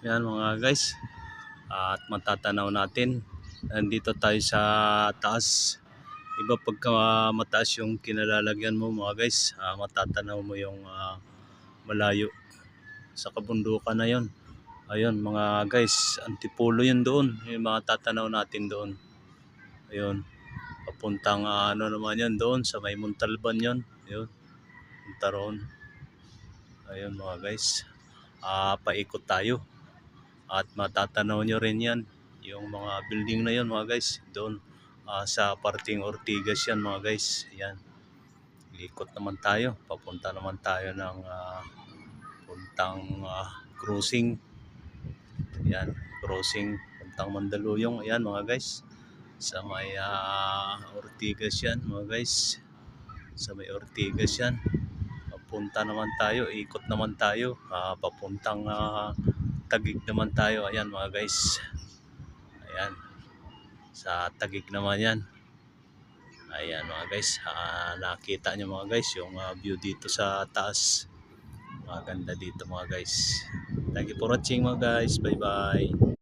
Yan mga guys. At matatanaw natin. Nandito tayo sa taas. Iba pagka mataas yung kinalalagyan mo mga guys. Matatanaw mo yung malayo. Sa kabundukan na yon. Ayun mga guys. Antipolo yun doon. Yung mga tatanaw natin doon. Ayun. Papuntang ano naman yan doon. Sa may Montalban yun. Ayun. Punta roon. Ayun mga guys. Paikot tayo. At matatanaw nyo rin yan. Yung mga building na yun mga guys. Doon sa parting Ortigas yan mga guys. Yan. Ikot naman tayo. Papunta naman tayo ng puntang cruising. Yan. Crossing. Puntang Mandaluyong. Ayan mga guys. Sa may Ortigas yan mga guys. Sa may Ortigas yan. Papunta naman tayo. Ikot naman tayo. Papuntang Taguig naman tayo. Ayan mga guys. Ayan. Sa Taguig naman yan. Ayan mga guys. Nakita nyo mga guys yung view dito sa taas. Maganda dito mga guys. Thank you for watching mga guys. Bye bye.